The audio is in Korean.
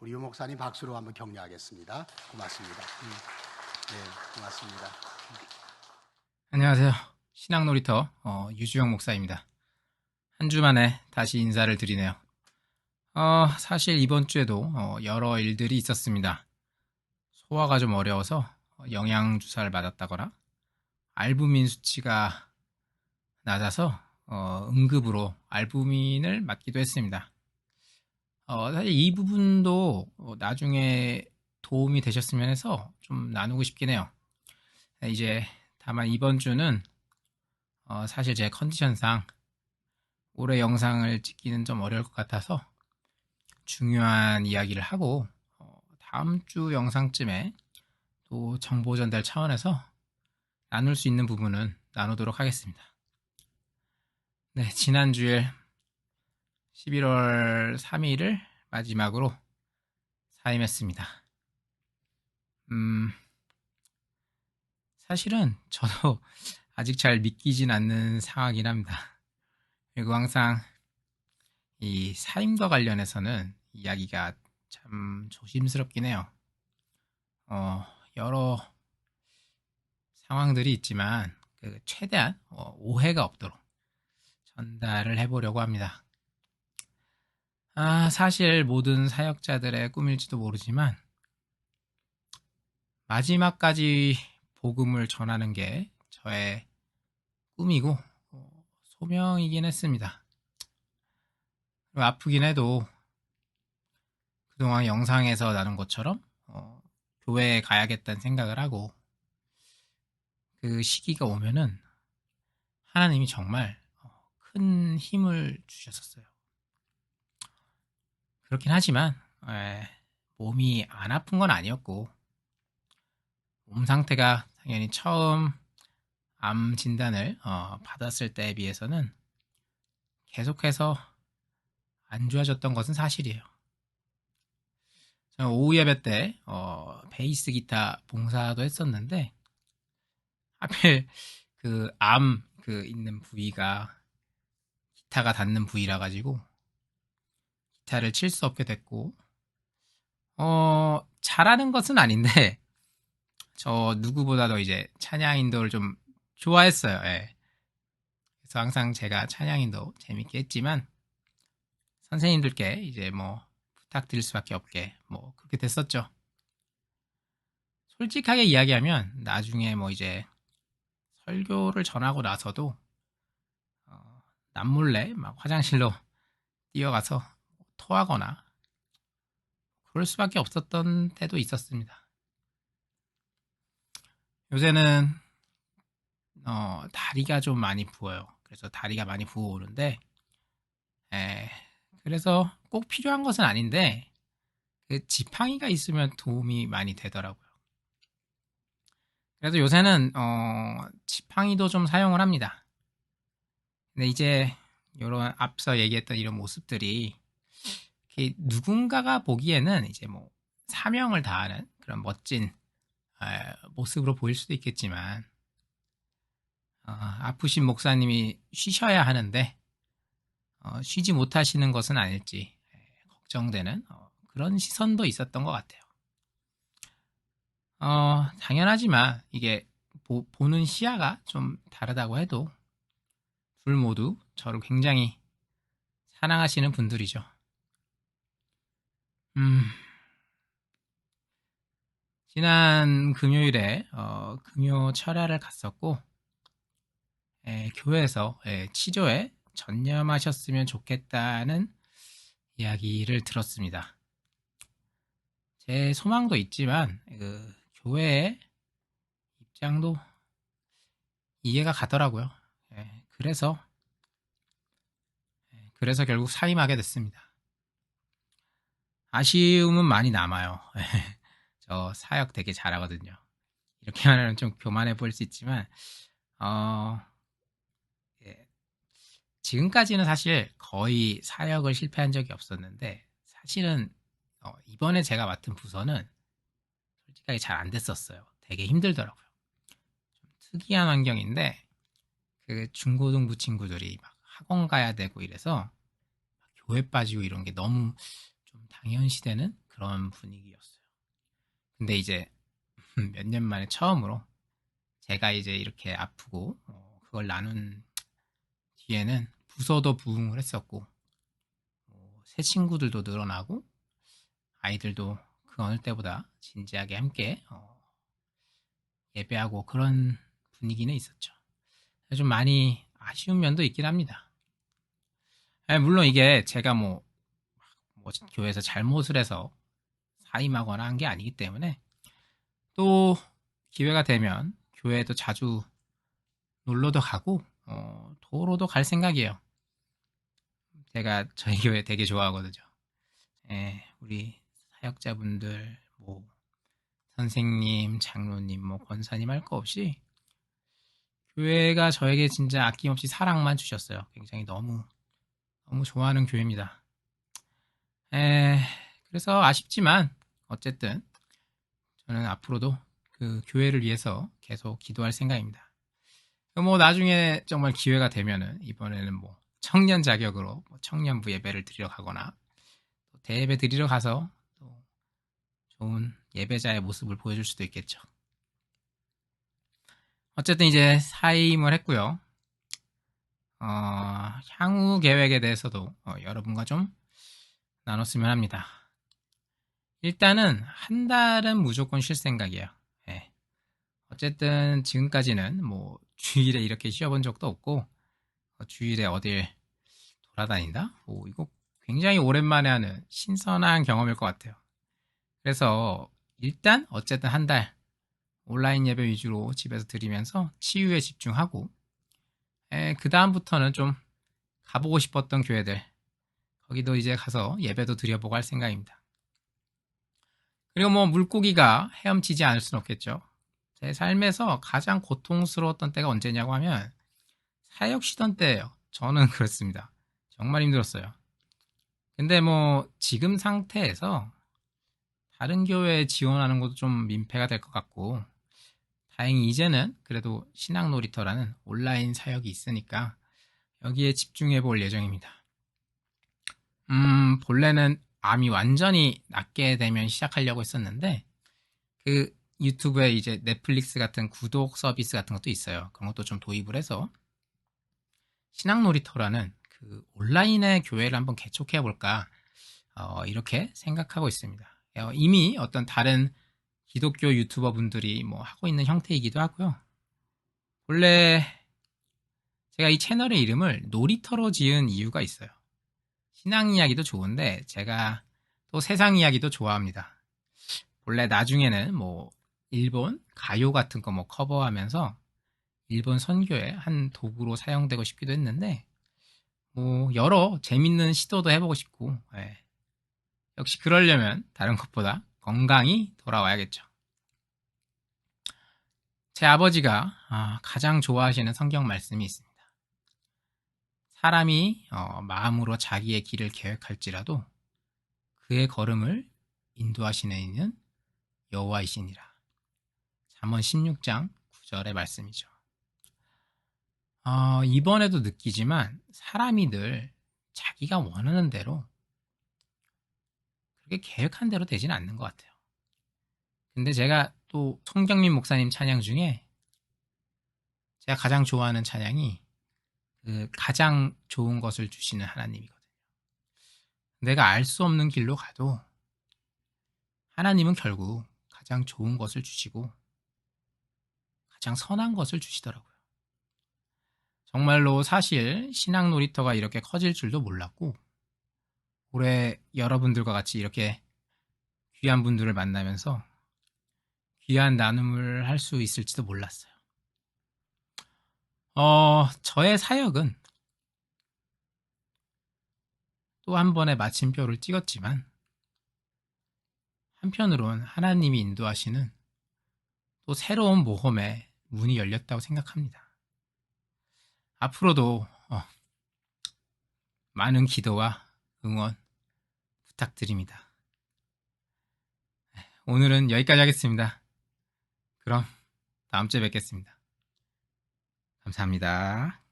우리 유 목사님 박수로 한번 격려하겠습니다. 고맙습니다. 네, 고맙습니다. 안녕하세요. 신앙놀이터 유주영 목사입니다. 한 주 만에 다시 인사를 드리네요. 사실 이번 주에도 여러 일들이 있었습니다. 소화가 좀 어려워서 영양주사를 맞았다거나 알부민 수치가 낮아서 응급으로 알부민을 맞기도 했습니다. 사실 이 부분도 나중에 도움이 되셨으면 해서 좀 나누고 싶긴 해요. 이제 다만 이번 주는 사실 제 컨디션상 올해 영상을 찍기는 좀 어려울 것 같아서 중요한 이야기를 하고 다음 주 영상쯤에 또 정보 전달 차원에서 나눌 수 있는 부분은 나누도록 하겠습니다. 네, 지난주에 11월 3일을 마지막으로 사임했습니다. 사실은 저도 아직 잘 믿기진 않는 상황이긴 합니다. 그리고 항상 이 사임과 관련해서는 이야기가 참 조심스럽긴 해요. 여러 상황들이 있지만 최대한 오해가 없도록 전달을 해보려고 합니다. 사실 모든 사역자들의 꿈일지도 모르지만 마지막까지 복음을 전하는 게 저의 꿈이고 소명이긴 했습니다. 그리고 아프긴 해도 그동안 영상에서 나눈 것처럼 교회에 가야겠다는 생각을 하고 그 시기가 오면은 하나님이 정말 큰 힘을 주셨었어요. 그렇긴 하지만 몸이 안 아픈 건 아니었고 몸 상태가 당연히 처음 암 진단을 받았을 때에 비해서는 계속해서 안 좋아졌던 것은 사실이에요. 저는 오후 예배 때 베이스 기타 봉사도 했었는데 하필 그 암 있는 부위가 기타가 닿는 부위라 가지고 기타를 칠 수 없게 됐고 잘하는 것은 아닌데 저 누구보다도 이제 찬양 인도를 좀 좋아했어요. 예. 그래서 항상 제가 찬양 인도 재밌게 했지만 선생님들께 이제 뭐 부탁드릴 수밖에 없게 뭐 그렇게 됐었죠. 솔직하게 이야기하면 나중에 뭐 이제 설교를 전하고 나서도 남몰래 막 화장실로 뛰어가서 토하거나 그럴 수밖에 없었던 때도 있었습니다. 요새는 다리가 좀 많이 부어요. 그래서 다리가 많이 부어오는데 그래서 꼭 필요한 것은 아닌데 그 지팡이가 있으면 도움이 많이 되더라고요. 그래서 요새는 지팡이도 좀 사용을 합니다. 근데 이제 이런 앞서 얘기했던 이런 모습들이 누군가가 보기에는 이제 뭐 사명을 다하는 그런 멋진 모습으로 보일 수도 있겠지만 아프신 목사님이 쉬셔야 하는데 쉬지 못하시는 것은 아닐지 걱정되는 그런 시선도 있었던 것 같아요. 당연하지만 이게 보는 시야가 좀 다르다고 해도 둘 모두 저를 굉장히 사랑하시는 분들이죠. 지난 금요일에 금요 철야를 갔었고 교회에서 치료에 전념하셨으면 좋겠다는 이야기를 들었습니다. 제 소망도 있지만 교회의 입장도 이해가 가더라고요. 그래서 결국 사임하게 됐습니다. 아쉬움은 많이 남아요. 저 사역 되게 잘하거든요. 이렇게 말하면 좀 교만해 보일 수 있지만 지금까지는 사실 거의 사역을 실패한 적이 없었는데 사실은 이번에 제가 맡은 부서는 솔직하게 잘 안 됐었어요. 되게 힘들더라고요. 좀 특이한 환경인데 그 중고등부 친구들이 막 학원 가야 되고 이래서 교회 빠지고 이런 게 너무 좀 당연시되는 그런 분위기였어요. 근데 이제 몇 년 만에 처음으로 제가 이제 이렇게 아프고 그걸 나눈 뒤에는 부서도 부흥을 했었고 새 친구들도 늘어나고 아이들도 그 어느 때보다 진지하게 함께 예배하고 그런 분위기는 있었죠. 좀 많이 아쉬운 면도 있긴 합니다. 물론 이게 제가 뭐 교회에서 잘못을 해서 사임하거나 한 게 아니기 때문에 또 기회가 되면 교회에도 자주 놀러도 가고 도로도 갈 생각이에요. 제가 저희 교회 되게 좋아하거든요. 예, 우리 사역자분들 뭐 선생님, 장로님, 뭐 권사님 할 거 없이 교회가 저에게 진짜 아낌없이 사랑만 주셨어요. 굉장히 너무 너무 좋아하는 교회입니다. 에, 그래서 아쉽지만 어쨌든 저는 앞으로도 그 교회를 위해서 계속 기도할 생각입니다. 뭐 나중에 정말 기회가 되면은 이번에는 뭐 청년 자격으로 뭐 청년부 예배를 드리러 가거나 또 대예배 드리러 가서 또 좋은 예배자의 모습을 보여줄 수도 있겠죠. 어쨌든 이제 사임을 했고요. 향후 계획에 대해서도 여러분과 좀 나눴으면 합니다. 일단은 한 달은 무조건 쉴 생각이에요. 예. 어쨌든 지금까지는 뭐 주일에 이렇게 쉬어본 적도 없고 주일에 어딜 돌아다닌다? 이거 굉장히 오랜만에 하는 신선한 경험일 것 같아요. 그래서 일단 어쨌든 한 달 온라인 예배 위주로 집에서 드리면서 치유에 집중하고 그 다음부터는 좀 가보고 싶었던 교회들 거기도 이제 가서 예배도 드려보고 할 생각입니다. 그리고 뭐 물고기가 헤엄치지 않을 수는 없겠죠. 제 삶에서 가장 고통스러웠던 때가 언제냐고 하면 사역 쉬던 때예요. 저는 그렇습니다. 정말 힘들었어요. 근데 뭐 지금 상태에서 다른 교회에 지원하는 것도 좀 민폐가 될 것 같고 다행히 이제는 그래도 신앙 놀이터라는 온라인 사역이 있으니까 여기에 집중해 볼 예정입니다. 본래는 암이 완전히 낫게 되면 시작하려고 했었는데 그 유튜브에 이제 넷플릭스 같은 구독 서비스 같은 것도 있어요. 그런 것도 좀 도입을 해서 신앙 놀이터라는 그 온라인의 교회를 한번 개척해 볼까 이렇게 생각하고 있습니다. 이미 어떤 다른 기독교 유튜버 분들이 뭐 하고 있는 형태이기도 하고요. 원래 제가 이 채널의 이름을 놀이터로 지은 이유가 있어요. 신앙 이야기도 좋은데 제가 또 세상 이야기도 좋아합니다. 원래 나중에는 뭐 일본 가요 같은 거 뭐 커버하면서 일본 선교의 한 도구로 사용되고 싶기도 했는데 뭐 여러 재밌는 시도도 해보고 싶고 역시 그러려면 다른 것보다 건강히 돌아와야겠죠. 제 아버지가 가장 좋아하시는 성경 말씀이 있습니다. 사람이 마음으로 자기의 길을 계획할지라도 그의 걸음을 인도하시는 이는 여호와이시니라. 잠언 16장 9절의 말씀이죠. 이번에도 느끼지만 사람이 늘 자기가 원하는 대로 그렇게 계획한 대로 되지는 않는 것 같아요. 근데 제가 또 송경민 목사님 찬양 중에 제가 가장 좋아하는 찬양이 그 가장 좋은 것을 주시는 하나님이거든요. 내가 알 수 없는 길로 가도 하나님은 결국 가장 좋은 것을 주시고 가장 선한 것을 주시더라고요. 정말로 사실 신앙 놀이터가 이렇게 커질 줄도 몰랐고 올해 여러분들과 같이 이렇게 귀한 분들을 만나면서 귀한 나눔을 할 수 있을지도 몰랐어요. 저의 사역은 또 한 번의 마침표를 찍었지만 한편으론 하나님이 인도하시는 또 새로운 모험의 문이 열렸다고 생각합니다. 앞으로도 많은 기도와 응원 부탁드립니다. 오늘은 여기까지 하겠습니다. 그럼 다음 주에 뵙겠습니다. 감사합니다.